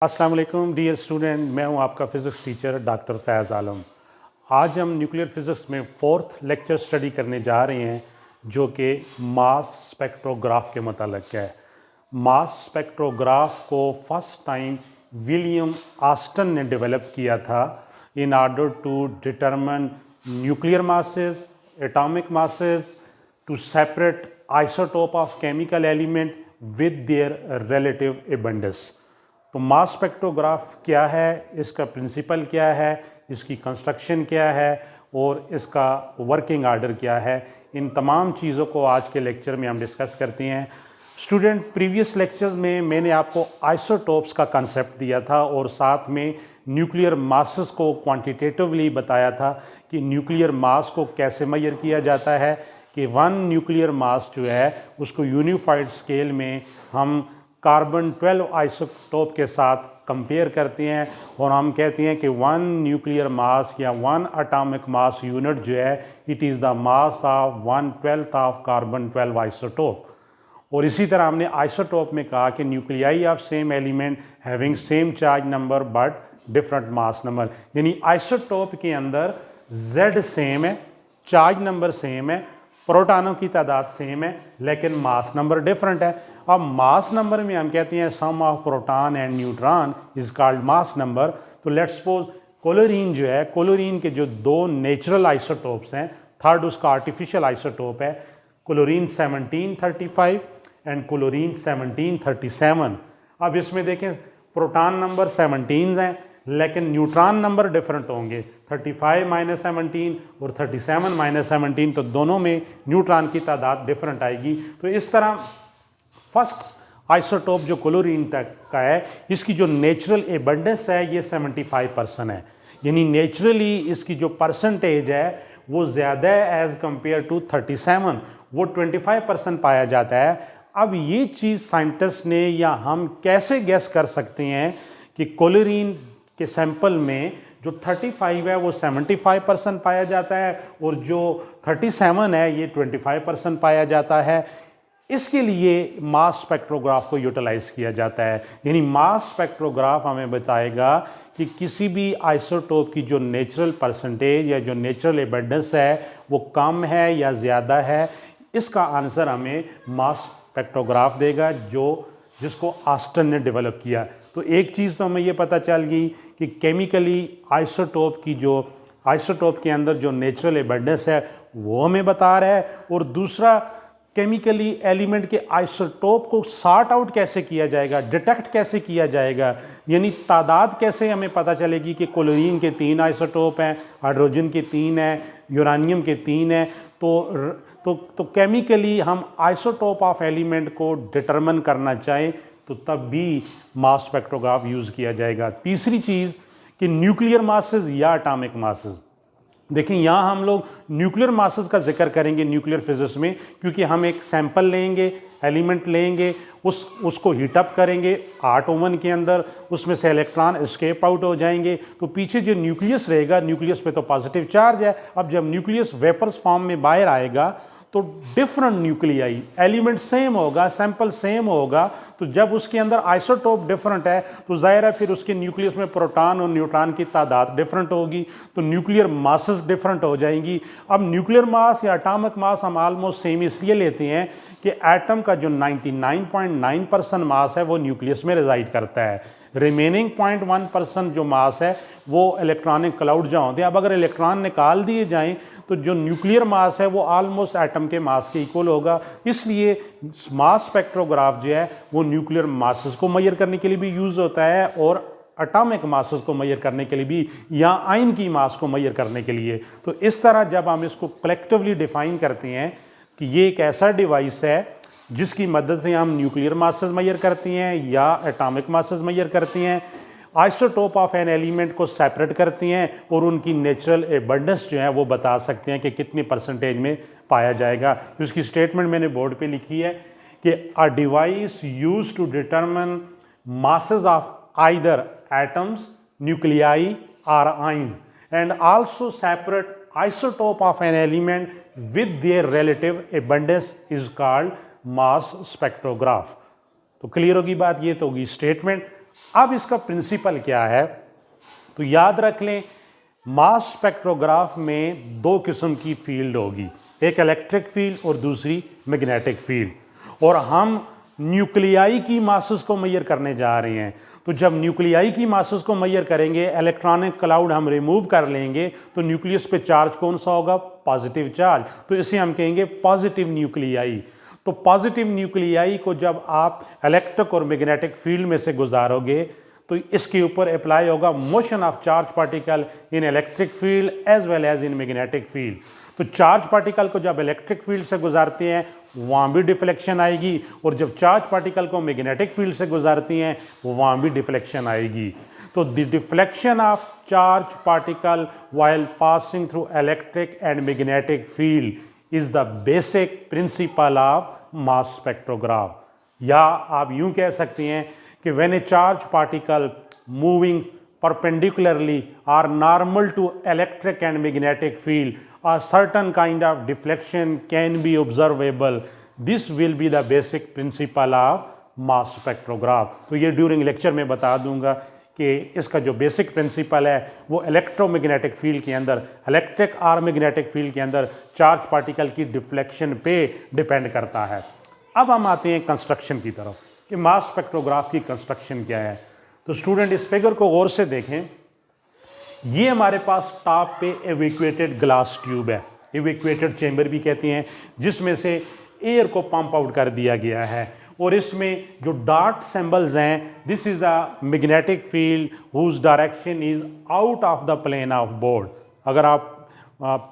अस्सलाम वालेकुम dear student, मैं हूं आपका फ़िज़िक्स टीचर डॉक्टर फैज़ आलम। आज हम न्यूक्लियर फ़िज़िक्स में फोर्थ लेक्चर स्टडी करने जा रहे हैं जो कि मास स्पेक्ट्रोग्राफ के मतलब है। मास स्पेक्ट्रोग्राफ को फर्स्ट टाइम विलियम ऑस्टन ने डेवलप किया था in order to determine nuclear masses, atomic masses, to separate isotope of chemical element with their relative abundance। तो मास स्पेक्ट्रोग्राफ क्या है, इसका प्रिंसिपल क्या है, इसकी कंस्ट्रक्शन क्या है और इसका वर्किंग आर्डर क्या है, इन तमाम चीज़ों को आज के लेक्चर में हम डिस्कस करते हैं। स्टूडेंट, प्रीवियस लेक्चर्स में मैंने आपको आइसोटोप्स का कंसेप्ट दिया था और साथ में न्यूक्लियर मासेस को क्वांटिटेटिवली बताया था कि न्यूक्लियर मास को कैसे मेजर किया जाता है कि वन न्यूक्लियर मास जो है उसको यूनिफाइड स्केल में हम कार्बन 12 आइसोटोप के साथ कंपेयर करते हैं और हम कहते हैं कि वन न्यूक्लियर मास या वन एटॉमिक मास यूनिट जो है it is the mass of 1/12 of carbon 12 isotope. और इसी तरह हमने आइसोटोप में कहा कि nuclei of same element having same charge number but different mass number, यानी आइसोटोप के अंदर Z सेम है, चार्ज नंबर सेम है, प्रोटॉनों की तादाद सेम है, लेकिन मास नंबर डिफरेंट है। अब मास नंबर में हम कहते हैं sum of proton and neutron is called mass number. तो लेट्स सपोज क्लोरीन जो है, क्लोरीन के जो दो नेचुरल आइसोटोप्स हैं, थर्ड उसका आर्टिफिशियल आइसोटोप है क्लोरीन 1735 एंड क्लोरीन 1737। अब इसमें देखें प्रोटॉन नंबर 17 हैं लेकिन न्यूट्रॉन नंबर डिफरेंट होंगे, 35 - 17 और 37 - 17, तो दोनों में न्यूट्रॉन की तादाद डिफरेंट आएगी। तो इस तरह फर्स्ट आइसोटोप जो क्लोरीन तक का है, इसकी जो नेचुरल एबंडेंस है ये 75% है, यानी नेचुरली इसकी जो परसेंटेज है वो ज़्यादा है एज़ कम्पेयर टू 37, वो 25% पाया जाता है। अब ये चीज़ साइंटिस्ट ने या हम कैसे गैस कर सकते हैं कि क्लोरीन के सैंपल में जो 35 है वो 75% पाया जाता है और जो 37 है ये 25% पाया जाता है। इसके लिए मास स्पेक्ट्रोग्राफ को यूटिलाइज किया जाता है, यानी मास स्पेक्ट्रोग्राफ हमें बताएगा कि किसी भी आइसोटोप की जो नेचुरल परसेंटेज या जो नेचुरल एबंडेंस है वो कम है या ज़्यादा है। इसका आंसर हमें मास स्पेक्ट्रोग्राफ देगा जिसको ऑस्टन ने डेवलप किया। तो एक चीज़ तो हमें ये पता चल गई कि केमिकली आइसोटोप की जो आइसोटोप के अंदर जो नेचुरल एबंडेंस है वो हमें बता रहा है, और दूसरा केमिकली एलिमेंट के आइसोटोप को सॉर्ट आउट कैसे किया जाएगा, डिटेक्ट कैसे किया जाएगा, यानी तादाद कैसे हमें पता चलेगी कि क्लोरीन के 3 आइसोटोप हैं, हाइड्रोजन के 3 हैं, यूरेनियम के 3 हैं। तो केमिकली हम आइसोटोप ऑफ एलिमेंट को डिटरमिन करना चाहें तो तब भी मास स्पेक्ट्रोग्राफ यूज़ किया जाएगा। तीसरी चीज़ कि न्यूक्लियर मासेस या एटॉमिक मासेस, देखें यहाँ हम लोग न्यूक्लियर मासेस का जिक्र करेंगे न्यूक्लियर फिजिक्स में, क्योंकि हम एक सैंपल लेंगे, एलिमेंट लेंगे, उसको हीटअप करेंगे आर्ट ओवन के अंदर, उसमें से इलेक्ट्रॉन एस्केप आउट हो जाएंगे, तो पीछे जो न्यूक्लियस रहेगा, न्यूक्लियस पे तो पॉजिटिव चार्ज है। अब जब न्यूक्लियस वेपर्स फॉर्म में बाहर आएगा तो डिफरेंट न्यूक्लियाई, एलिमेंट सेम होगा, सैंपल सेम होगा, तो जब उसके अंदर आइसोटोप डिफरेंट है तो जाहिर है फिर उसके न्यूक्लियस में प्रोटॉन और न्यूट्रॉन की तादाद डिफरेंट होगी, तो न्यूक्लियर मासेस डिफरेंट हो जाएंगी। अब न्यूक्लियर मास या एटॉमिक मास हम ऑलमोस्ट सेम इसलिए लेते हैं कि एटम का जो 99.9% मास है वो न्यूक्लियस में रिजाइड करता है, रिमेनिंग 0.1% जो मास है वो इलेक्ट्रॉनिक क्लाउड जहाँ होते हैं। अब अगर इलेक्ट्रॉन निकाल दिए जाएं तो जो न्यूक्लियर मास है वो ऑलमोस्ट एटम के मास के इक्वल होगा। इसलिए मास स्पेक्ट्रोग्राफ जो है वो न्यूक्लियर मासेस को मेजर करने के लिए भी यूज़ होता है और एटॉमिक मासेस को मेजर करने के लिए भी, या आयन की मास को मेजर करने के लिए। तो इस तरह जब हम इसको कलेक्टिवली डिफाइन करते हैं कि ये एक ऐसा डिवाइस है जिसकी मदद से हम न्यूक्लियर मासेस मेजर करते हैं या एटॉमिक मासेस मेजर करते हैं, आइसोटोप ऑफ एन एलिमेंट को सेपरेट करती हैं और उनकी नेचुरल एबंडेंस जो है वो बता सकते हैं कि कितनी परसेंटेज में पाया जाएगा। उसकी स्टेटमेंट मैंने बोर्ड पे लिखी है कि a device use to determine masses of either atoms, nuclei और ion and also separate isotope of an element with their relative abundance is called mass spectrograph. तो क्लियर होगी बात, ये तो होगी स्टेटमेंट। अब इसका प्रिंसिपल क्या है, तो याद रख लें मास स्पेक्ट्रोग्राफ में दो किस्म की फील्ड होगी, एक इलेक्ट्रिक फील्ड और दूसरी मैग्नेटिक फील्ड, और हम न्यूक्लियाई की मासेस को मेजर करने जा रहे हैं। तो जब न्यूक्लियाई की मासेस को मेजर करेंगे, इलेक्ट्रॉनिक क्लाउड हम रिमूव कर लेंगे, तो न्यूक्लियस पे चार्ज कौन सा होगा, पॉजिटिव चार्ज, तो इसे हम कहेंगे पॉजिटिव न्यूक्लियाई। तो पॉजिटिव न्यूक्लियाई को जब आप इलेक्ट्रिक और मैग्नेटिक फील्ड में से गुजारोगे तो इसके ऊपर अप्लाई होगा motion of charge particle in electric field as well as in magnetic field. तो चार्ज पार्टिकल को जब इलेक्ट्रिक फील्ड से गुजारते हैं वहाँ भी डिफ्लेक्शन आएगी, और जब चार्ज पार्टिकल को मैग्नेटिक फील्ड से गुजारती हैं वहाँ भी डिफ्लेक्शन आएगी। तो the deflection of charge particle while passing through electric and magnetic field is the basic principle of mass spectrograph. या आप यूं कह सकते हैं कि when a charge particle moving perpendicularly or normal to electric and magnetic field, a certain kind of deflection can be observable. This will be the basic principle of mass spectrograph. तो ये during lecture में बता दूंगा कि इसका जो basic principle है वो इलेक्ट्रोमैग्नेटिक फील्ड के अंदर, इलेक्ट्रिक और मैग्नेटिक फील्ड के अंदर चार्ज पार्टिकल की डिफ्लेक्शन पे डिपेंड करता है। अब हम आते हैं कंस्ट्रक्शन की तरफ कि मास स्पेक्ट्रोग्राफ की कंस्ट्रक्शन क्या है। तो स्टूडेंट इस फिगर को गौर से देखें, ये हमारे पास टॉप पे एवेक्यूएटेड ग्लास ट्यूब है, एवेक्यूएटेड चेंबर भी कहते हैं, जिसमें से एयर को पंप आउट कर दिया गया है, और इसमें जो डॉट सिंबल्स हैं, this is the magnetic field whose direction is out of the plane of board. अगर आप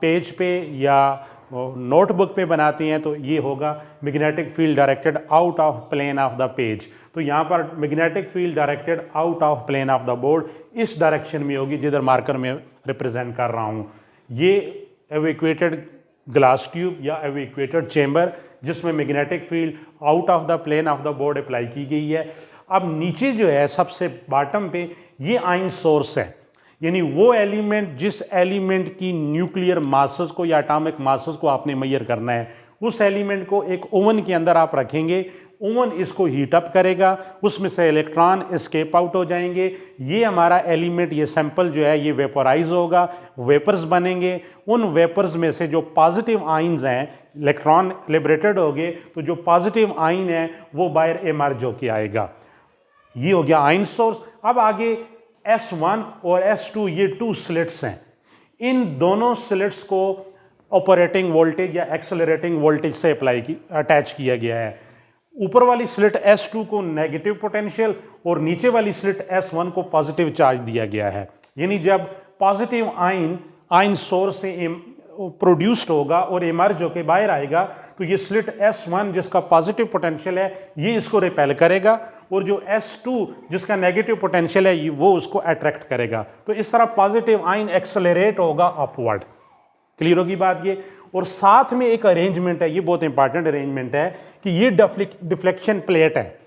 पेज पे या नोटबुक पे बनाते हैं तो ये होगा magnetic field directed out of plane of the page. तो यहाँ पर magnetic field directed out of plane of the board इस डायरेक्शन में होगी जिधर मार्कर में रिप्रेजेंट कर रहा हूँ। ये एवेक्यूएटेड ग्लास ट्यूब या एवेक्यूएटेड चेंबर जिसमें magnetic field out of the plane of the board apply की गई है। अब नीचे जो है सबसे बॉटम पे ये आयन सोर्स है, यानी वो एलिमेंट जिस एलिमेंट की न्यूक्लियर मासेस को या एटॉमिक मासेस को आपने मेजर करना है, उस एलिमेंट को एक ओवन के अंदर आप रखेंगे, ओवन इसको हीट अप करेगा, उसमें से इलेक्ट्रॉन एस्केप आउट हो जाएंगे, ये हमारा एलिमेंट, ये सैंपल जो है ये वेपोराइज होगा, वेपर्स बनेंगे, उन वेपर्स में से जो पॉजिटिव आइंस हैं, इलेक्ट्रॉन लिबरेटेड हो गए, तो जो पॉजिटिव आइन है वो बाहर इमर्ज होके आएगा। ये हो गया आइन सोर्स। अब आगे S1 और S2 ये टू स्लिट्स हैं, इन दोनों स्लिट्स को ऑपरेटिंग वोल्टेज या एक्सेलरेटिंग वोल्टेज से अटैच किया गया है। ऊपर वाली स्लिट S2 को नेगेटिव पोटेंशियल और नीचे वाली स्लिट S1 को पॉजिटिव चार्ज दिया गया है। यानी जब पॉजिटिव आइन सोर्स से प्रोड्यूस्ड होगा और इमर्ज होकर बाहर आएगा तो ये स्लिट S1 जिसका पॉजिटिव पोटेंशियल है ये इसको रिपेल करेगा, और जो S2 जिसका नेगेटिव पोटेंशियल है वो उसको अट्रैक्ट करेगा। तो इस तरह पॉजिटिव आइन एक्सेलरेट होगा अपवर्ड। क्लियर होगी बात ये। और साथ में एक अरेंजमेंट है, ये बहुत इंपॉर्टेंट अरेंजमेंट है कि ये डिफ्लेक्शन प्लेट है,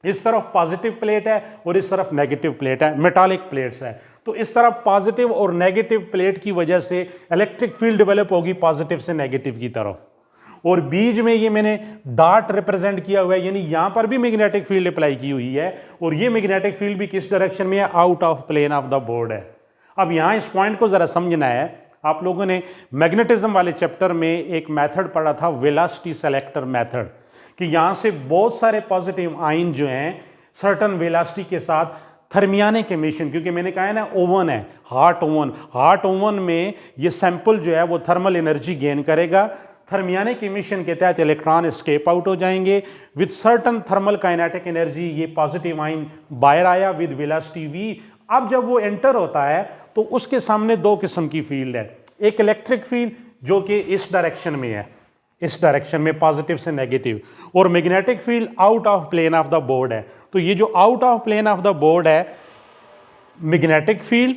इस तरफ पॉजिटिव प्लेट है और इस तरफ नेगेटिव प्लेट है, मेटालिक प्लेट्स है। तो इस तरफ पॉजिटिव और नेगेटिव प्लेट की वजह से इलेक्ट्रिक फील्ड डेवलप होगी पॉजिटिव से नेगेटिव की तरफ, और बीच में ये मैंने डॉट रिप्रेजेंट किया हुआ है, यानी यहां पर भी मैग्नेटिक फील्ड अप्लाई की हुई है, और ये मैग्नेटिक फील्ड भी किस डायरेक्शन में है, out of plane of the board है। अब यहां इस पॉइंट को जरा समझना है। आप लोगों ने मैग्नेटिज्म वाले चैप्टर में एक मेथड पढ़ा था, वेलोसिटी सेलेक्टर मेथड, कि यहां से बहुत सारे पॉजिटिव आइन जो हैं सर्टन वेलोसिटी के साथ थर्मियानिक एमिशन, क्योंकि मैंने कहा है ना ओवन है, हॉट ओवन में ये सैंपल जो है वो थर्मल एनर्जी गेन करेगा। थर्मियानिक एमिशन के तहत इलेक्ट्रॉन एस्केप आउट हो जाएंगे with certain thermal kinetic energy. ये पॉजिटिव आइन बाहर आया विद वेलोसिटी v। अब जब वो एंटर होता है तो उसके सामने दो किस्म की फील्ड है, एक इलेक्ट्रिक फील्ड जो कि इस डायरेक्शन में है, इस डायरेक्शन में पॉजिटिव से नेगेटिव, और magnetic field out of plane of the board है। तो ये जो out of plane of the board है, मैग्नेटिक फील्ड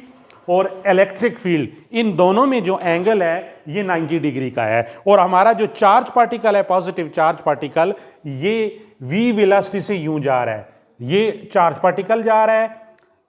और इलेक्ट्रिक फील्ड, इन दोनों में जो एंगल है ये 90 डिग्री का है। और हमारा जो चार्ज पार्टिकल है, पॉजिटिव चार्ज पार्टिकल, ये v वेलोसिटी से यूं जा रहा है, ये चार्ज पार्टिकल जा रहा है,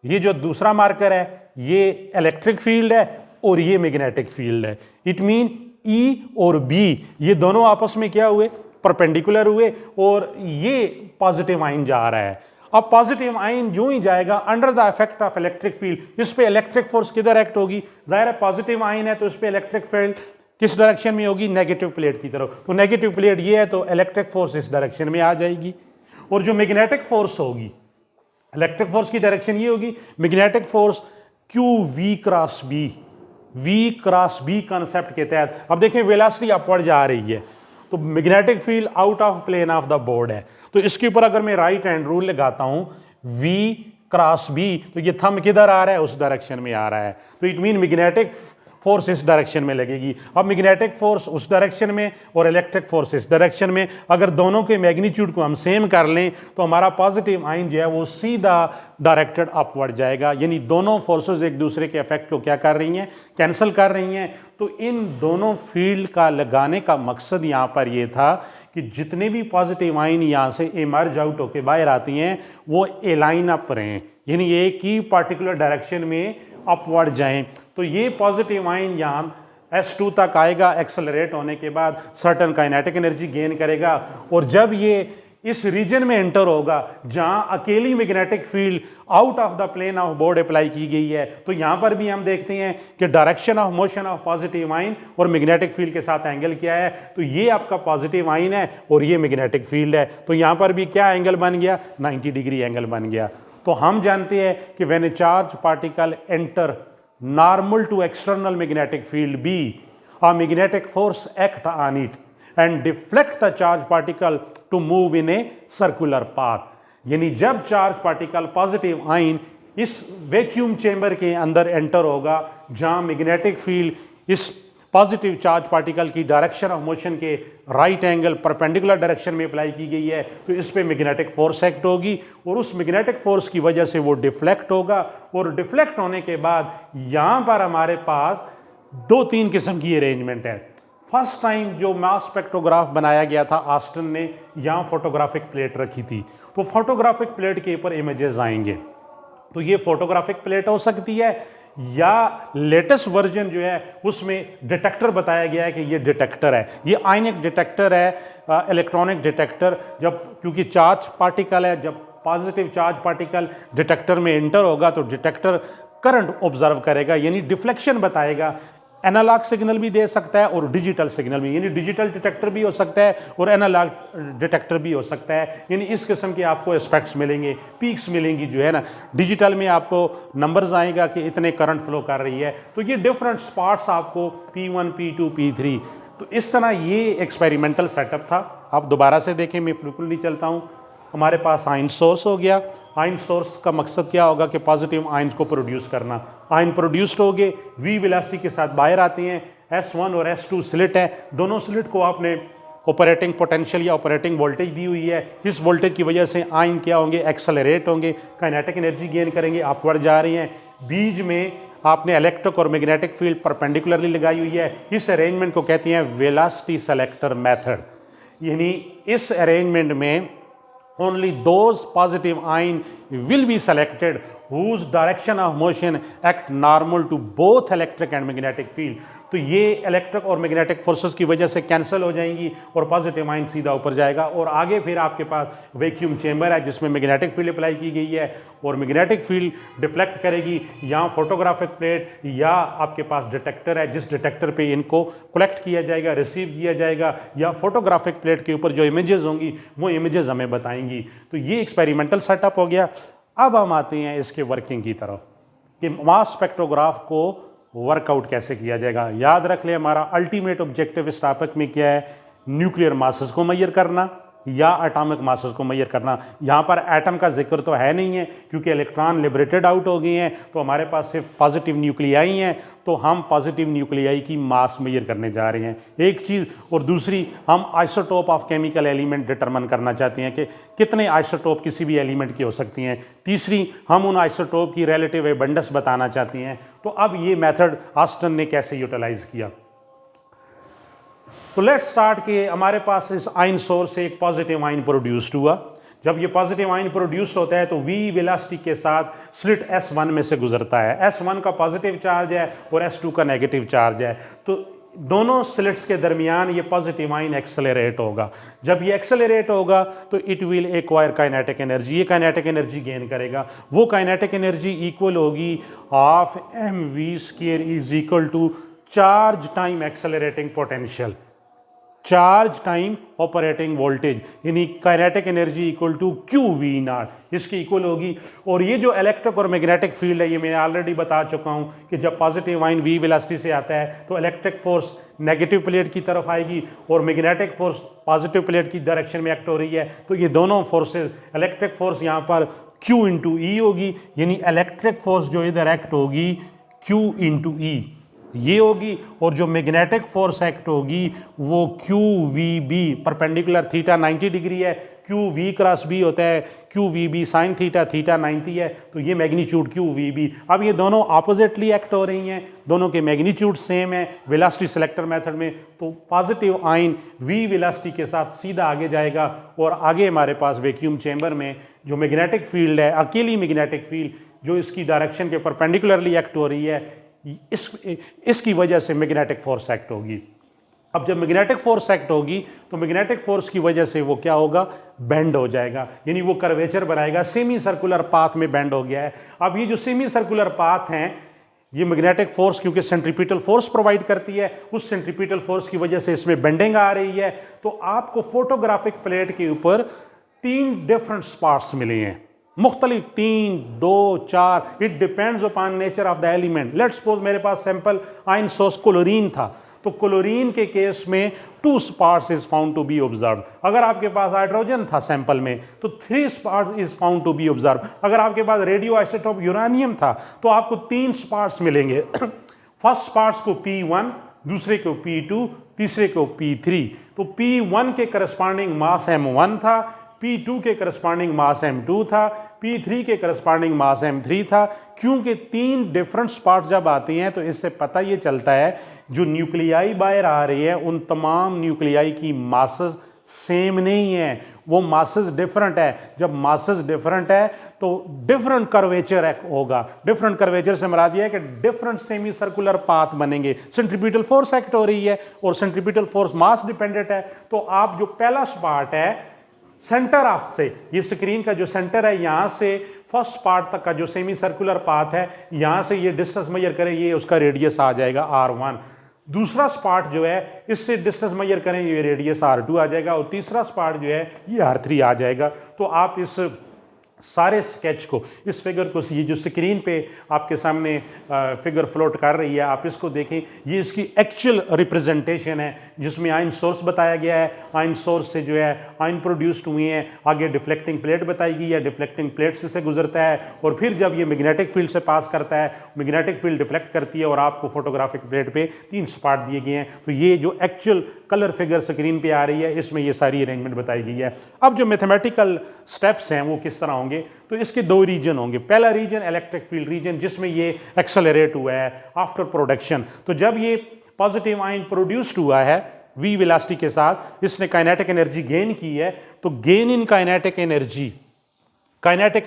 ये जो दूसरा मार्कर है ये इलेक्ट्रिक फील्ड है और ये मैग्नेटिक फील्ड है। इट मीन E और B ये दोनों आपस में क्या हुए, परपेंडिकुलर हुए, और ये पॉजिटिव आइन जा रहा है। अब पॉजिटिव आयन यूं ही जाएगा under the effect of electric field, इस पे इलेक्ट्रिक फोर्स किधर एक्ट होगी, जाहिर है पॉजिटिव आयन है तो इस पे इलेक्ट्रिक फील्ड किस डायरेक्शन में होगी, नेगेटिव प्लेट की तरफ। तो नेगेटिव प्लेट ये है तो इलेक्ट्रिक फोर्स इस डायरेक्शन में आ जाएगी। और जो मैग्नेटिक फोर्स होगी, इलेक्ट्रिक फोर्स की डायरेक्शन ये होगी, magnetic force Q V cross B, V cross B concept के तहत। अब देखें वेलोसिटी अपवर्ड जा रही है तो magnetic field out of plane of the board है, तो इसके ऊपर अगर मैं राइट हैंड रूल लगाता हूं v क्रॉस b, तो ये थंब किधर आ रहा है, उस डायरेक्शन में आ रहा है, तो इट मीन मैग्नेटिक फोर्स इस डायरेक्शन में लगेगी। अब मैग्नेटिक फोर्स उस डायरेक्शन में और इलेक्ट्रिक फोर्स इस डायरेक्शन में, अगर दोनों के मैग्नीट्यूड को हम सेम कर लें तो हमारा पॉजिटिव आयन जो है वो सीधा डायरेक्टेड अपवर्ड जाएगा, यानी दोनों फोर्सेस एक दूसरे के इफेक्ट को क्या कर रही हैं, कैंसिल कर रही हैं। तो इन दोनों फील्ड का लगाने का मकसद यहाँ पर ये था कि जितने भी पॉजिटिव आयन यहाँ से इमर्ज आउट होके बाहर आती हैं वो एलाइन अप रहें, यानी एक ही पार्टिकुलर डायरेक्शन में अपवर्ड जाएं। तो ये पॉजिटिव आयन यहाँ S2 तक आएगा, एक्सेलरेट होने के बाद सर्टेन काइनेटिक एनर्जी गेन करेगा, और जब ये इस रीजन में एंटर होगा जहां अकेली magnetic field out of the plane of board apply की गई है, तो यहां पर भी हम देखते हैं कि direction of motion of positive ion और मैग्नेटिक फील्ड के साथ एंगल क्या है, तो ये आपका पॉजिटिव आयन है और ये मैग्नेटिक फील्ड है, तो यहां पर भी क्या एंगल बन गया, 90 डिग्री एंगल बन गया। तो हम जानते हैं कि when a charge particle enter normal to external magnetic field B, a magnetic force act on it and deflect the charge particle to move in a circular path। यानी जब चार्ज पार्टिकल पॉजिटिव आयन इस vacuum chamber के अंदर enter होगा जहां magnetic field इस positive charge particle की direction of motion के राइट एंगल परपेंडिकुलर डायरेक्शन में अप्लाई की गई है, तो इस पे मैग्नेटिक फोर्स एक्ट होगी और उस मैग्नेटिक फोर्स की वजह से वो डिफ्लेक्ट होगा, और डिफ्लेक्ट होने के बाद यहां पर हमारे पास 2-3 किस्म की अरेंजमेंट है। फर्स्ट टाइम जो मास स्पेक्ट्रोग्राफ बनाया गया था ऑस्टिन ने, यहां फोटोग्राफिक प्लेट रखी थी, तो फोटोग्राफिक प्लेट के ऊपर इमेजेस आएंगे, तो ये फोटोग्राफिक प्लेट हो सकती है या लेटेस्ट वर्जन जो है उसमें डिटेक्टर बताया गया है कि ये डिटेक्टर है, ये आयनिक डिटेक्टर है, इलेक्ट्रॉनिक डिटेक्टर। जब क्योंकि चार्ज पार्टिकल है, जब पॉजिटिव चार्ज पार्टिकल डिटेक्टर में एंटर होगा तो डिटेक्टर करंट ऑब्जर्व करेगा, यानी डिफ्लेक्शन बताएगा। एनालॉग सिग्नल भी दे सकता है और डिजिटल सिग्नल भी, यानी डिजिटल डिटेक्टर भी हो सकता है और एनालॉग डिटेक्टर भी हो सकता है, यानी इस किस्म के आपको एस्पेक्ट्स मिलेंगे, पीक्स मिलेंगी जो है ना। डिजिटल में आपको नंबर्स आएगा कि इतने करंट फ्लो कर रही है, तो ये डिफरेंट स्पॉट्स आपको P1 P2 P3, तो इस तरह ये एक्सपेरिमेंटल सेटअप था। आप दोबारा से देखें, मैं बिल्कुल नहीं चलता हूँ। हमारे पास आयन सोर्स हो गया, आयन सोर्स का मकसद क्या होगा कि पॉजिटिव आयन्स को प्रोड्यूस करना। आयन प्रोड्यूस्ड हो गए, V वेलोसिटी के साथ बाहर आते हैं, S1 और S2 स्लिट है, दोनों स्लिट को आपने ऑपरेटिंग पोटेंशियल या ऑपरेटिंग वोल्टेज दी हुई है। इस वोल्टेज की वजह से आयन क्या होंगे, एक्सेलरेट होंगे, काइनेटिक एनर्जी गेन करेंगे, अपवर्ड जा रही हैं। बीच में आपने इलेक्ट्रिक और मैग्नेटिक फील्ड परपेंडिकुलरली लगाई हुई है। इस अरेंजमेंट को कहते हैं वेलोसिटी सेलेक्टर मेथड, यानी इस अरेंजमेंट में only those positive ion will be selected whose direction of motion act normal to both electric and magnetic field। तो ये इलेक्ट्रिक और मैग्नेटिक फोर्सेस की वजह से कैंसिल हो जाएंगी और पॉजिटिव आयन सीधा ऊपर जाएगा, और आगे फिर आपके पास वैक्यूम चेंबर है जिसमें मैग्नेटिक फील्ड अप्लाई की गई है और मैग्नेटिक फील्ड डिफ्लेक्ट करेगी। यहाँ फोटोग्राफिक प्लेट या आपके पास डिटेक्टर है, जिस डिटेक्टर पे इनको कलेक्ट किया जाएगा, रिसीव किया जाएगा, या फोटोग्राफिक प्लेट के ऊपर जो इमेजेस होंगी वो इमेजेस हमें बताएंगी। तो ये एक्सपेरिमेंटल सेटअप हो गया। अब हम आते हैं इसके वर्किंग की तरफ कि मास स्पेक्ट्रोग्राफ को वर्कआउट कैसे किया जाएगा। याद रख ले, हमारा अल्टीमेट ऑब्जेक्टिव इस टॉपिक में क्या है, न्यूक्लियर मासेस को मेजर करना या एटॉमिक मासेस को मेजर करना। यहाँ पर एटम का जिक्र तो है नहीं है क्योंकि इलेक्ट्रॉन लिबरेटेड आउट हो गए हैं, तो हमारे पास सिर्फ पॉजिटिव न्यूक्लियाई हैं, तो हम पॉजिटिव न्यूक्लियाई की मास मेजर करने जा रहे हैं, एक चीज़। और दूसरी, हम isotope of chemical element determine करना चाहते हैं कि कितने आइसोटोप किसी भी एलिमेंट की हो सकती हैं। तीसरी, हम उन आइसोटोप की रिलेटिव एबंडेंस बताना चाहते हैं। तो अब ये मेथड ऑस्टिन ने कैसे यूटिलाइज किया, तो लेट्स स्टार्ट कि हमारे पास इस आयन सोर्स से एक पॉजिटिव आयन प्रोड्यूस्ड हुआ। जब ये पॉजिटिव आयन प्रोड्यूस होता है तो V वेलोसिटी के साथ स्लिट S1 में से गुजरता है। S1 का पॉजिटिव चार्ज है और S2 का नेगेटिव चार्ज है। तो दोनों स्लिट्स के दरमियान ये पॉजिटिव आयन एक्सेलरेट होगा। जब ये एक्सेलरेट होगा तो it will acquire kinetic energy, ये काइनेटिक एनर्जी गेन करेगा। वो काइनेटिक एनर्जी इक्वल होगी half mv² is equal to charge time accelerating potential, charge time operating voltage, यानी kinetic energy equal to QV0, इसकी इक्वल होगी। और ये जो इलेक्ट्रिक और मैग्नेटिक फील्ड है, ये मैं ऑलरेडी बता चुका हूँ कि जब पॉजिटिव आयन v वेलोसिटी से आता है तो इलेक्ट्रिक फोर्स नेगेटिव प्लेट की तरफ आएगी और मैग्नेटिक फोर्स पॉजिटिव प्लेट की डायरेक्शन में एक्ट हो रही है। तो ये दोनों फोर्सेस, इलेक्ट्रिक फोर्स यहाँ पर Q इंटू ई होगी, यानी इलेक्ट्रिक फोर्स जो इधर एक्ट होगी Q इंटू ई ये होगी, और जो मैग्नेटिक फोर्स एक्ट होगी वो QVB, परपेंडिकुलर थीटा 90 डिग्री है, QV क्रॉस B होता है, QVB साइन थीटा, थीटा 90 है, तो ये मैग्नीट्यूड QVB। अब ये दोनों ऑपोजिटली एक्ट हो रही हैं, दोनों के मैग्नीट्यूड सेम है वेलोसिटी सिलेक्टर मेथड में, तो पॉजिटिव आयन V वेलोसिटी के साथ सीधा आगे जाएगा और आगे हमारे पास वैक्यूम चैम्बर में जो मैग्नेटिक फील्ड है, अकेली मैग्नेटिक फील्ड जो इसकी डायरेक्शन के परपेंडिकुलरली एक्ट हो रही है, इसकी वजह से मैग्नेटिक फोर्स एक्ट होगी। अब जब मैग्नेटिक फोर्स एक्ट होगी तो मैग्नेटिक फोर्स की वजह से वो क्या होगा, बेंड हो जाएगा, यानी वो कर्वेचर बनाएगा, सेमी सर्कुलर पाथ में बेंड हो गया है। अब ये जो सेमी सर्कुलर पाथ हैं, ये मैग्नेटिक फोर्स क्योंकि सेंट्रीपिटल फोर्स प्रोवाइड करती है, उस सेंट्रीपिटल फोर्स की वजह से इसमें बेंडिंग आ रही है। तो आपको फोटोग्राफिक प्लेट के ऊपर 3 डिफरेंट स्पॉट्स मिले हैं, मुख्तलिफ 3, 2, 4, it depends upon nature of the element. Let's suppose मेरे पास सैंपल आयन सोर्स क्लोरीन था, तो क्लोरीन के केस में 2 spots is found to be observe. अगर आपके पास हाइड्रोजन था सैंपल में तो 3 spots is found to be observe. अगर आपके पास रेडियो आइसोटोप यूरेनियम था तो आपको 3 स्पॉट्स मिलेंगे। फर्स्ट स्पॉट्स को P1, दूसरे को P2, तीसरे को P3। तो P1 के करस्पॉन्डिंग मास M1 था, P2 के करस्पॉन्डिंग मास M2 था, P3 के करस्पॉन्डिंग मास M3 था। क्योंकि 3 डिफरेंट स्पॉट्स जब आती हैं तो इससे पता ये चलता है जो न्यूक्लियाई बाहर आ रही है उन तमाम न्यूक्लियाई की मासेस सेम नहीं है, वो मासेस डिफरेंट है। जब मासेस डिफरेंट है तो डिफरेंट कर्वेचर होगा। डिफरेंट कर्वेचर से मुराद ये है कि डिफरेंट सेमी सर्कुलर पाथ बनेंगे। सेंट्रीपिटल फोर्स एक्ट हो रही है और सेंट्रीपिटल फोर्स मास डिपेंडेंट है। तो आप जो पहला स्पॉट है सेंटर ऑफ से, ये स्क्रीन का जो सेंटर है, यहां से फर्स्ट पार्ट तक का जो सेमी सर्कुलर पाथ है, यहां से ये डिस्टेंस मेजर करें, ये उसका रेडियस आ जाएगा R1। दूसरा स्पॉट जो है इससे डिस्टेंस मेजर करें, ये रेडियस R2 आ जाएगा, और तीसरा स्पॉट जो है ये R3 आ जाएगा। तो आप इस सारे स्केच को, इस फिगर को, ये जो स्क्रीन पे आपके सामने फिगर फ्लोट कर रही है, आप इसको देखें, ये इसकी एक्चुअल रिप्रेजेंटेशन है जिसमें आयन सोर्स बताया गया है। आयन सोर्स से जो है आयन प्रोड्यूस्ड हुए हैं, आगे डिफ्लेक्टिंग प्लेट बताई गई है, डिफ्लेक्टिंग प्लेट से गुजरता है, और फिर जब ये मैग्नेटिक फील्ड से पास करता है, मैग्नेटिक फील्ड डिफ्लेक्ट करती है और आपको फोटोग्राफिक प्लेट पे 3 स्पॉट दिए गए हैं। तो ये जो एक्चुअल कलर फिगर स्क्रीन पे आ रही है, इसमें ये सारी अरेंजमेंट बताई गई है। अब जो मैथमेटिकल स्टेप्स हैं वो किस तरह होंगे, तो इसके 2 रीजन होंगे। पहला रीजन इलेक्ट्रिक फील्ड रीजन, जिसमें ये एक्सेलरेट हुआ है आफ्टर प्रोडक्शन। तो जब ये पॉजिटिव आयन प्रोड्यूस्ड हुआ है v वेलोसिटी के साथ, इसने काइनेटिक एनर्जी गेन की है, तो gain in kinetic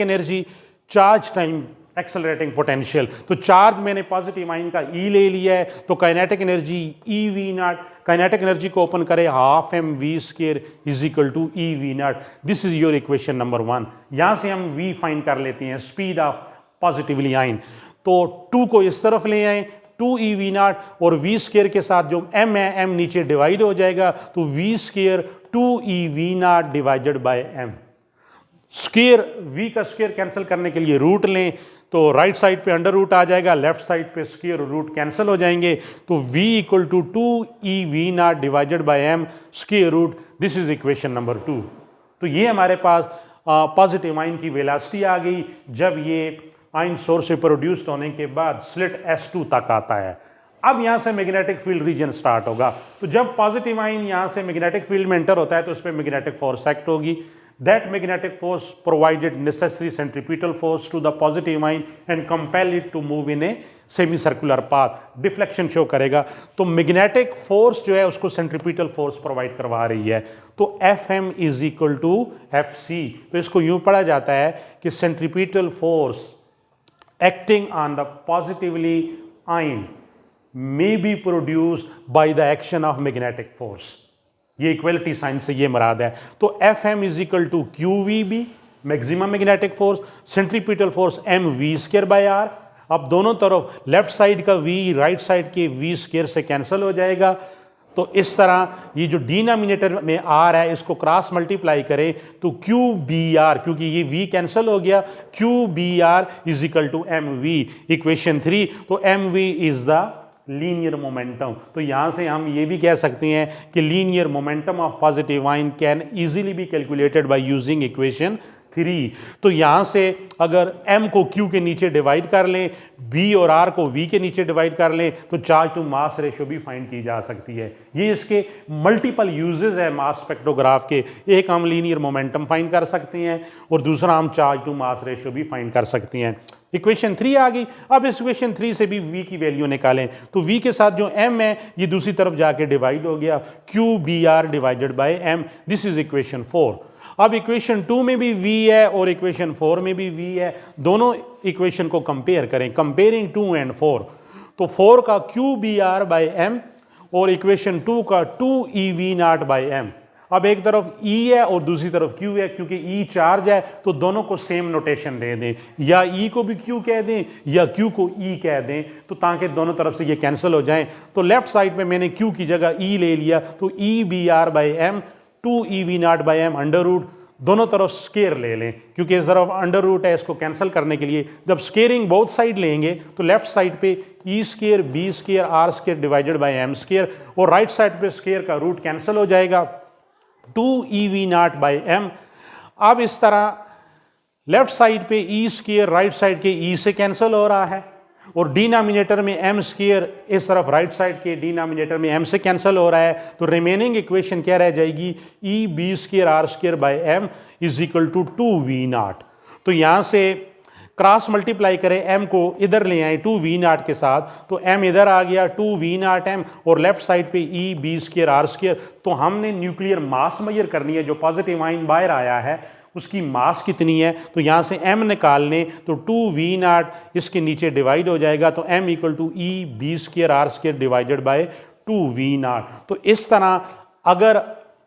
energy charge time accelerating potential. तो चार्ज मैंने पॉजिटिव आयन का E ले लिया है, तो kinetic energy EV0, kinetic energy को ओपन करें, half mv² is equal to EV0। This is your equation number 1। यहां से हम V फाइंड कर लेते हैं, स्पीड ऑफ पॉजिटिवली आयन। तो 2 को इस तरफ ले आए, 2EV0, और V² के साथ जो m है, m नीचे डिवाइड हो जाएगा, तो V² 2EV0 divided by m। Square, V का स्क्वायर कैंसिल करने के लिए रूट लें, तो राइट साइड पे अंडर रूट आ जाएगा, लेफ्ट साइड पे स्क्वायर रूट कैंसिल हो जाएंगे, तो V equal to 2EV0 divided by m square root. This is equation number 2। तो ये हमारे पास पॉजिटिव आयन की वेलोसिटी आ गई जब ये आयन सोर्स से प्रोड्यूस्ड होने के बाद स्लिट S2 तक आता है। अब यहां से मैग्नेटिक फील्ड रीजन स्टार्ट होगा। तो जब पॉजिटिव आयन यहां से मैग्नेटिक फील्ड में एंटर होता है तो उस पर मैग्नेटिक फोर्स एक्ट होगी। That magnetic force provided necessary centripetal force to the positive ion and compel it to move in a semicircular path. Deflection show करेगा। तो magnetic force जो है उसको centripetal force provide करवा रही है। तो Fm is equal to Fc। तो इसको यूं पढ़ा जाता है कि centripetal force acting on the positively ion may be produced by the action of magnetic force। ये इक्वलिटी साइन से ये मराद है। तो F M is equal to Q V B maximum magnetic force, centripetal force M V square by R. अब दोनों तरफ left side का वी राइट साइड के वी स्क्वायर से कैंसिल हो जाएगा। तो इस तरह ये जो डिनोमिनेटर में आर है इसको क्रॉस मल्टीप्लाई करें तो क्यू बी आर, क्योंकि ये वी कैंसिल हो गया, Q B R is equal to M V, equation 3। तो M V is the linear momentum. तो यहां से हम ये भी कह सकते हैं कि linear momentum of positive ion can easily be calculated by using equation 3। तो यहां से अगर m को q के नीचे डिवाइड कर लें, b और r को v के नीचे डिवाइड कर लें तो चार्ज टू मास रेशियो भी फाइंड की जा सकती है। ये इसके मल्टीपल यूजेस है मास स्पेक्ट्रोग्राफ के। एक हम लीनियर मोमेंटम फाइंड कर सकते हैं और दूसरा हम चार्ज टू मास रेशियो भी फाइंड कर सकते हैं। इक्वेशन 3 आ गई। अब इस इक्वेशन 3 से भी v की वैल्यू निकालें तो v के साथ जो m है ये दूसरी तरफ जाके डिवाइड हो गया, Q B R divided by m। This is equation 4। अब इक्वेशन 2 में भी v है और इक्वेशन 4 में भी v है। दोनों इक्वेशन को कंपेयर करें, कंपेयरिंग 2 एंड 4। तो 4 का Q B R by M और इक्वेशन 2 का 2 E V not by M. अब एक तरफ E है और दूसरी तरफ Q है, क्योंकि E चार्ज है तो दोनों को सेम नोटेशन दे दें, या E को भी Q कह दें या Q को E कह दें, तो ताकि दोनों तरफ से ये कैंसिल हो जाएं। तो लेफ्ट साइड में मैंने Q की जगह E ले लिया, तो E B R by M 2 E V not by M under root, दोनों तरफ स्केयर ले लें क्योंकि इस तरफ अंडर रूट है, इसको कैंसिल करने के लिए जब स्केयरिंग बोथ साइड लेंगे तो लेफ्ट साइड पे e square b square are square divided by m square और राइट साइड पे स्केयर का रूट कैंसिल हो जाएगा 2 E V not by M. अब इस तरह लेफ्ट साइड पे ई स्केयर राइट साइड के ई से कैंसिल हो रहा है और डिनोमिनेटर में एम स्केयर इस तरफ राइट साइड के डिनोमिनेटर में एम से कैंसिल हो रहा है। तो रिमेनिंग इक्वेशन क्या रह जाएगी, E B square are square by M is equal to 2 V naught. तो यहां से क्रॉस मल्टीप्लाई करें, m को इधर ले आए 2 वी नॉट के साथ, तो m इधर आ गया 2 वी नॉट m और लेफ्ट साइड पे e B square are square. तो हमने न्यूक्लियर मास मेजर करनी है, जो पॉजिटिव आयन बाहर आया है उसकी मास कितनी है। तो यहां से m निकाल लें तो 2 वी नॉट इसके नीचे डिवाइड हो जाएगा, तो m equal to E B square are square divided by 2 V naught. तो इस तरह अगर,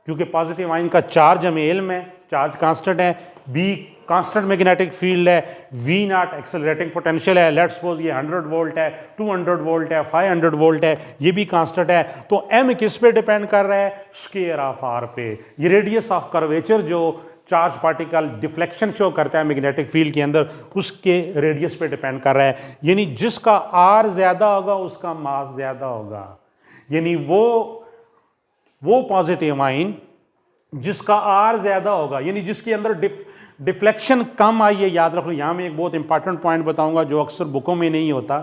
क्योंकि पॉजिटिव आयन का चार्ज हमें इल्म है, चार्ज कांस्टेंट है, बी कांस्टेंट मैग्नेटिक फील्ड है, वी नॉट एक्सेलरेटिंग पोटेंशियल है, लेट्स सपोज ये 100 वोल्ट है, 200 वोल्ट है, 500 वोल्ट है, ये भी कांस्टेंट है। तो m किस पे डिपेंड कर रहा है, स्क्वायर ऑफ r पे। ये रेडियस ऑफ कर्वेचर जो चार्ज पार्टिकल डिफ्लेक्शन शो करता है मैग्नेटिक फील्ड के अंदर, उसके रेडियस पे डिपेंड कर रहा है। यानी जिसका r ज्यादा होगा उसका मास ज्यादा होगा, यानी वो पॉजिटिव आयन जिसका r ज्यादा होगा, यानी जिसके अंदर डिफ्लेक्शन कम आई है। याद रखो, यहां मैं एक बहुत इंपॉर्टेंट पॉइंट बताऊंगा जो अक्सर बुकों में नहीं होता,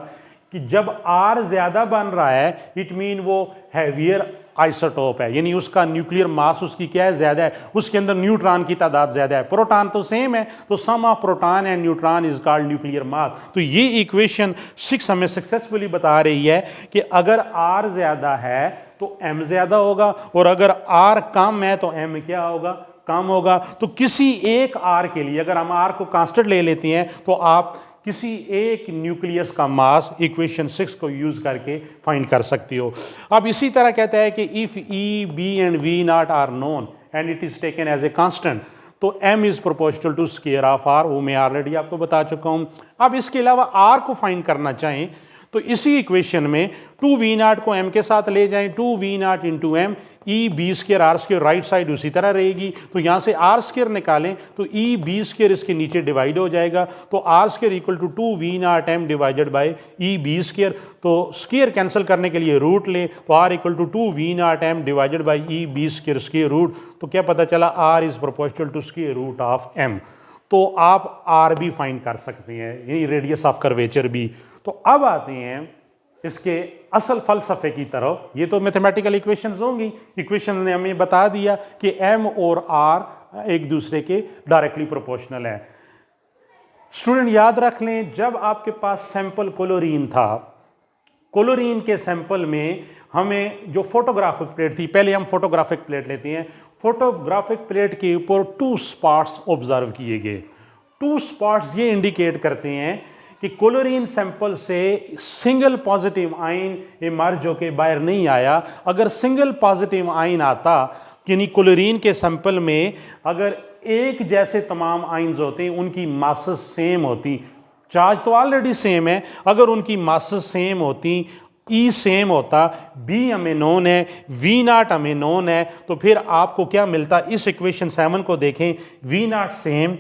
कि जब r ज्यादा बन रहा है इट मीन वो हैवियर आइसोटोप है, यानी उसका न्यूक्लियर मास उसकी क्या है, ज्यादा है, उसके अंदर न्यूट्रॉन की तादाद ज्यादा है। प्रोटॉन तो सेम है, तो sum of proton and neutron is called nuclear mass. तो ये इक्वेशन 6 हमें सक्सेसफुली बता रही है कि अगर r ज्यादा है तो m ज्यादा होगा और अगर r कम है तो m क्या होगा, कम होगा। तो किसी एक r के लिए अगर हम r को कांस्टेंट ले लेते हैं तो आप किसी एक न्यूक्लियस का मास इक्वेशन 6 को यूज करके फाइंड कर सकते हो। अब इसी तरह कहता है कि if E B and V naught are known and it is taken as a constant, तो m is proportional to square of r, वो मैं ऑलरेडी आपको बता चुका हूं। अब इसके अलावा r को फाइंड करना चाहें तो इसी इक्वेशन में 2 वी नॉट को m के साथ ले जाएं, 2 V naught into M, E B square are square right side उसी तरह रहेगी। तो यहां से आर स्केयर निकालें तो ई बी स्केयर इसके नीचे डिवाइड हो जाएगा, तो R square equal to 2 V naught M divided by E B square. तो स्केयर कैंसिल करने के लिए रूट लें तो R equal to 2 V naught M divided by E B square square root. तो क्या पता चला, R is proportional to square root of M. तो आप आर भी फाइंड कर सकते हैं, यानी रेडियस ऑफ कर्वेचर भी। तो अब आते हैं इसके असल फलसफे की तरफ। ये तो मैथमेटिकल इक्वेशंस होंगी, इक्वेशन ने हमें बता दिया कि m और r एक दूसरे के डायरेक्टली प्रोपोर्शनल है। स्टूडेंट याद रख लें, जब आपके पास सैंपल क्लोरीन था, क्लोरीन के सैंपल में हमें जो फोटोग्राफिक प्लेट थी, पहले हम फोटोग्राफिक प्लेट लेते हैं, फोटोग्राफिक प्लेट के ऊपर 2 स्पॉट्स ऑब्जर्व किए गए। 2 स्पॉट्स ये इंडिकेट करते हैं कि क्लोरीन सैंपल से सिंगल पॉजिटिव आयन इमर्ज होके बाहर नहीं आया। अगर सिंगल पॉजिटिव आयन आता, यानी क्लोरीन के सैंपल में अगर एक जैसे तमाम आयन्स होते हैं, उनकी मासेस सेम होती, चार्ज तो ऑलरेडी सेम है, अगर उनकी मासेस सेम होती, ई सेम होता, बी हमें नोन है, वी नॉट हमें नोन है, तो फिर आपको क्या मिलता? इस इक्वेशन 7 को देखें, वी नॉट सेम,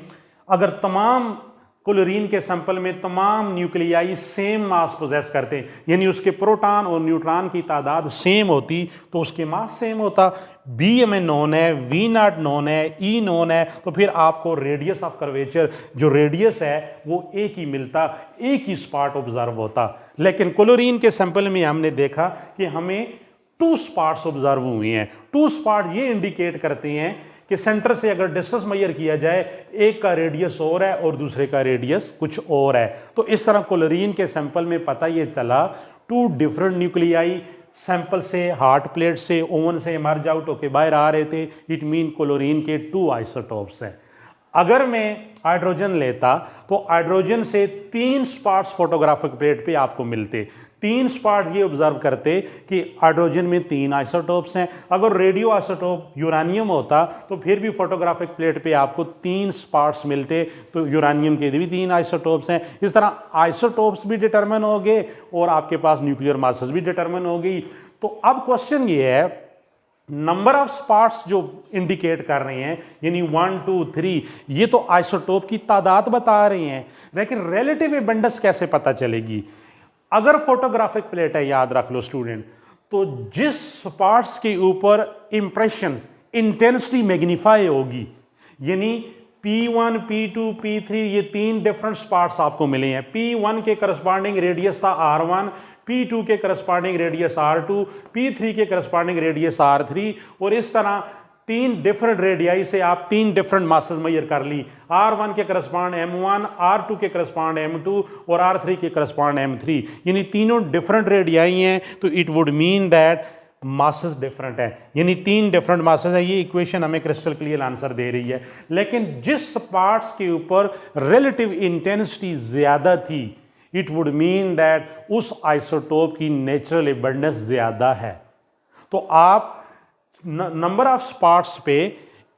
अगर तमाम क्लोरीन के सैंपल में तमाम न्यूक्लियाई सेम मास पोजेस करते हैं, यानी उसके प्रोटॉन और न्यूट्रॉन की तादाद सेम होती, तो उसके मास सेम होता। बी हमें नोन है, वी नॉट नोन है, ई नोन है, तो फिर आपको रेडियस ऑफ कर्वेचर, जो रेडियस है वो एक ही मिलता, एक ही स्पॉट ऑब्जर्व होता। लेकिन क्लोरीन के सैंपल में हमने देखा कि हमें 2 स्पॉट्स ऑब्जर्व हुए हैं। 2 स्पॉट ये इंडिकेट करते हैं कि सेंटर से अगर डिस्टेंस मेजर किया जाए, एक का रेडियस और है और दूसरे का रेडियस कुछ और है। तो इस तरह क्लोरीन के सैंपल में पता ये चला 2 डिफरेंट न्यूक्लियाई सैंपल से, हार्ट प्लेट से, ओवन से इमर्ज आउट होके बाहर आ रहे थे। इट मीन क्लोरीन के 2 आइसोटोप्स हैं। अगर मैं हाइड्रोजन लेता तो हाइड्रोजन से 3 स्पॉट्स फोटोग्राफिक प्लेट पे आपको मिलते। 3 स्पॉट ये ऑब्जर्व करते कि हाइड्रोजन में 3 आइसोटोप्स हैं। अगर रेडियो आइसोटोप यूरानियम होता तो फिर भी फोटोग्राफिक प्लेट पे आपको 3 स्पॉट्स मिलते, तो यूरानियम के भी 3 आइसोटोप्स हैं। इस तरह आइसोटोप्स भी डिटरमिन हो गए और आपके पास न्यूक्लियर मासेस भी डिटरमिन हो गई। तो अब क्वेश्चन ये है, नंबर ऑफ स्पॉट्स जो इंडिकेट कर रहे हैं, यानी 1 2 3, ये तो आइसोटोप की तादाद बता रहे हैं, लेकिन रिलेटिव एबंडेंस कैसे पता चलेगी? अगर फोटोग्राफिक प्लेट है, याद रख लो स्टूडेंट, तो जिस स्पॉट्स के ऊपर इंप्रेशन इंटेंसिटी मैग्नीफाई होगी, यानी P1 P2 P3, ये 3 डिफरेंट स्पॉट्स आपको मिले हैं। P1 के करस्पॉन्डिंग रेडियस था R1, P2 के करस्पॉन्डिंग रेडियस R2, P3 के करस्पॉन्डिंग रेडियस R3, और इस तरह 3 डिफरेंट रेडियाई से आप 3 डिफरेंट मासेस मेजर कर ली। R1 के करस्पॉन्ड M1, R2 के करस्पॉन्ड M2 और R3 के करस्पॉन्ड M3, यानी तीनों डिफरेंट रेडियाई हैं। तो it would mean that masses different है, यानी 3 डिफरेंट मासेस है। ये इक्वेशन हमें क्रिस्टल क्लियर आंसर दे रही है। लेकिन जिस पार्ट्स के ऊपर रिलेटिव इंटेंसिटी ज्यादा थी, इट वुड मीन दैट उस आइसोटोप की नेचुरल एबंडेंस ज्यादा है। तो आप नंबर ऑफ स्पॉट्स पे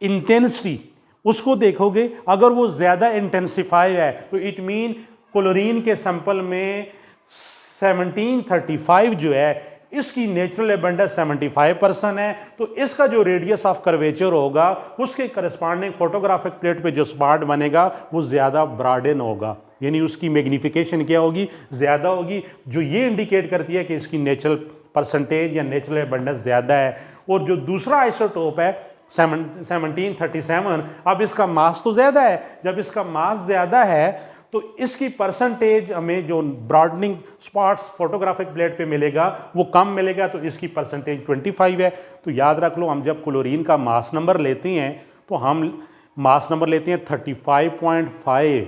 इंटेंसिटी उसको देखोगे, अगर वो ज्यादा इंटेंसिफाई है तो इट मीन क्लोरीन के सैंपल में 1735 जो है, इसकी नेचुरल एबंडेंस 75% है, तो इसका जो रेडियस ऑफ कर्वेचर होगा उसके करस्पॉन्डिंग फोटोग्राफिक प्लेट पे जो स्पॉट बनेगा वो ज्यादा ब्रॉडन होगा, यानी उसकी मैग्निफिकेशन क्या होगी? ज्यादा होगी, जो ये इंडिकेट करती है कि इसकी नेचुरल परसेंटेज या नेचुरल एबंडेंस ज्यादा है। और जो दूसरा आइसोटोप है 1737, अब इसका मास तो ज्यादा है, जब इसका मास ज्यादा है तो इसकी परसेंटेज हमें जो ब्रॉडनिंग स्पॉट्स फोटोग्राफिक प्लेट पे मिलेगा वो कम मिलेगा, तो इसकी परसेंटेज 25 है। तो याद रख लो, हम जब क्लोरीन का मास नंबर लेते हैं तो हम मास नंबर लेते हैं 35.5,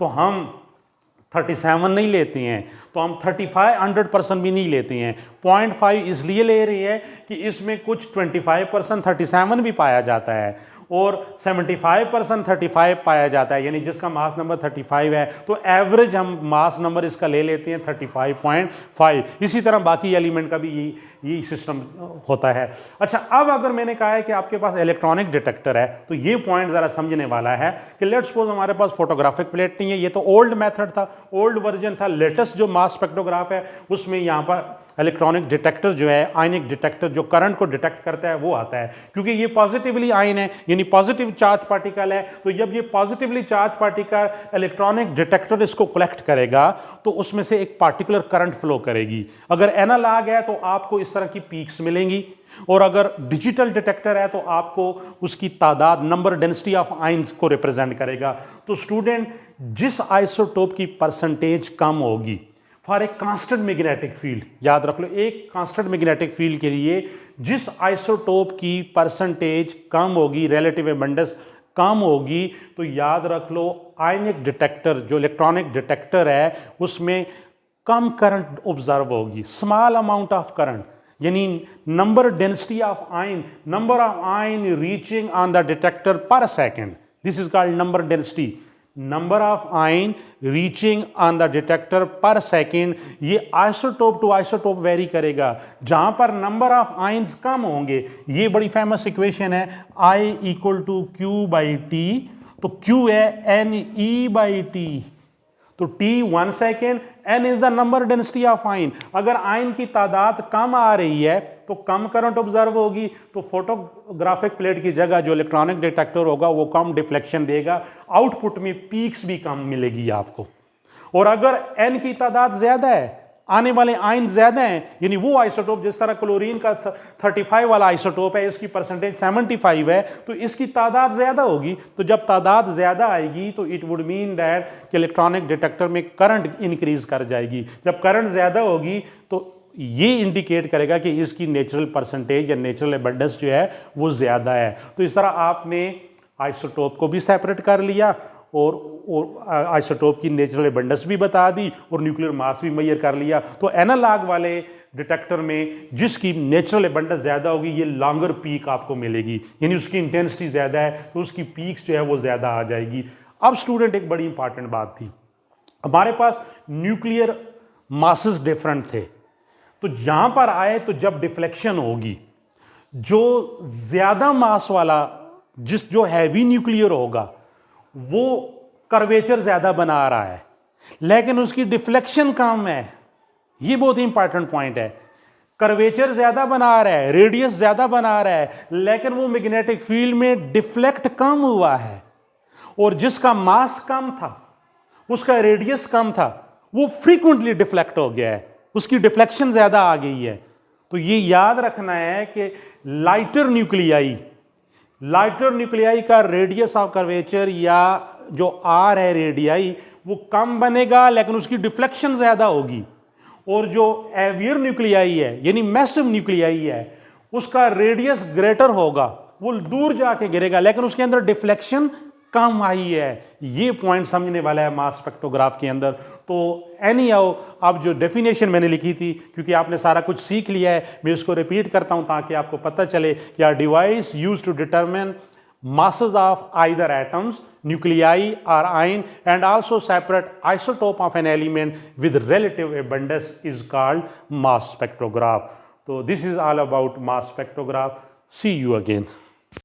तो हम 37 नहीं लेते हैं, तो हम 35 100% भी नहीं लेते हैं। 0.5 इसलिए ले रही है कि इसमें कुछ 25% 37 भी पाया जाता है और 75% 35 पाया जाता है, यानी जिसका मास नंबर 35 है, तो एवरेज हम मास नंबर इसका ले लेते हैं 35.5। इसी तरह बाकी एलिमेंट का भी यही सिस्टम होता है। अच्छा, अब अगर मैंने कहा है कि आपके पास इलेक्ट्रॉनिक डिटेक्टर है, तो ये पॉइंट ज़रा समझने वाला है कि लेट्स सपोज हमारे पास फोटोग्राफिक प्लेट नहीं है, ये तो ओल्ड मेथड था, ओल्ड वर्जन था। लेटेस्ट जो मास स्पेक्ट्रोग्राफ है उसमें यहाँ पर इलेक्ट्रॉनिक डिटेक्टर जो है, आयनिक डिटेक्टर जो करंट को डिटेक्ट करता है वो आता है, क्योंकि ये पॉजिटिवली आयन है, यानी पॉजिटिव चार्ज पार्टिकल है। तो जब ये positively charge particle electronic detector इसको कलेक्ट करेगा तो उसमें से एक पार्टिकुलर करंट फ्लो करेगी। अगर एनालॉग है तो आपको इस तरह की पीक्स मिलेंगी, और अगर डिजिटल डिटेक्टर है तो आपको उसकी तादाद, नंबर, डेंसिटी ऑफ आयंस को रिप्रेजेंट करेगा। तो स्टूडेंट, जिस आइसोटोप की परसेंटेज कम होगी for a constant magnetic field, याद रख लो, एक कांस्टेंट मैग्नेटिक फील्ड के लिए जिस आइसोटोप की परसेंटेज कम होगी, रिलेटिव एबंडेंस कम होगी, तो याद रख लो आयनिक डिटेक्टर जो इलेक्ट्रॉनिक डिटेक्टर है उसमें कम करंट ऑब्जर्व होगी, स्मॉल अमाउंट ऑफ करंट, यानी number density of ion, number of ion reaching on the detector per second, this is called number density. Number of ion reaching on the detector per second, ये isotope to isotope vary करेगा। जहां पर number of ions कम होंगे, ये बड़ी famous equation है I equal to Q by T, तो Q है NE/T, तो T 1 second, N is the number density of ion. अगर आयन की तादाद कम आ रही है तो कम करंट ऑब्जर्व होगी, तो फोटोग्राफिक प्लेट की जगह जो इलेक्ट्रॉनिक डिटेक्टर होगा वो कम डिफ्लेक्शन देगा, आउटपुट में पीक्स भी कम मिलेगी आपको। और अगर N की तादाद ज्यादा है, आने वाले आयन ज्यादा हैं, यानी वो आइसोटोप जिस तरह क्लोरीन का 35 वाला आइसोटोप है, इसकी परसेंटेज 75 है, तो इसकी तादाद ज्यादा होगी। तो जब तादाद ज्यादा आएगी तो इट वुड मीन दैट कि इलेक्ट्रॉनिक डिटेक्टर में करंट इंक्रीज कर जाएगी। जब करंट ज्यादा होगी तो ये इंडिकेट करेगा कि इसकी नेचुरल परसेंटेज या नेचुरल एबंडेंस जो है वो ज्यादा है। तो इस तरह आपने आइसोटोप को भी सेपरेट कर लिया और आइसोटोप की नेचुरल एबंडेंस भी बता दी और न्यूक्लियर मास भी मेजर कर लिया। तो एनालॉग वाले डिटेक्टर में जिसकी नेचुरल एबंडेंस ज़्यादा होगी, ये लॉन्गर पीक आपको मिलेगी, यानी उसकी इंटेंसिटी ज़्यादा है तो उसकी पीक्स जो है वो ज़्यादा आ जाएगी। अब स्टूडेंट, एक बड़ी इंपॉर्टेंट बात थी, हमारे पास न्यूक्लियर मासेस डिफरेंट थे, तो यहां पर आए तो जब डिफ्लेक्शन होगी, जो ज़्यादा मास वाला जो हैवी न्यूक्लियर होगा वो कर्वेचर ज्यादा बना रहा है, लेकिन उसकी डिफ्लेक्शन कम है। ये बहुत ही इंपॉर्टेंट पॉइंट है। कर्वेचर ज्यादा बना रहा है, रेडियस ज्यादा बना रहा है, लेकिन वो मैग्नेटिक फील्ड में डिफ्लेक्ट कम हुआ है। और जिसका मास कम था, उसका रेडियस कम था, वो फ्रीक्वेंटली डिफ्लेक्ट हो गया है, उसकी डिफ्लेक्शन ज्यादा आ गई है। तो ये याद रखना है कि लाइटर न्यूक्लियाई का रेडियस ऑफ कर्वेचर या जो आर है रेडियाई वो कम बनेगा, लेकिन उसकी डिफ्लेक्शन ज्यादा होगी। और जो एवियर न्यूक्लियाई है यानी मैसिव न्यूक्लियाई है, उसका रेडियस ग्रेटर होगा, वो दूर जाके गिरेगा, लेकिन उसके अंदर डिफ्लेक्शन कम आई है। ये पॉइंट समझने वाला है मास स्पेक्ट्रोग्राफ के अंदर। तो एनी आओ, अब जो डेफिनेशन मैंने लिखी थी, क्योंकि आपने सारा कुछ सीख लिया है, मैं इसको रिपीट करता हूं ताकि आपको पता चले कि are device used to determine masses of either atoms, nuclei or ion, and also separate isotope of an element with relative abundance is called mass spectrograph. So this is all about mass spectrograph. See you again.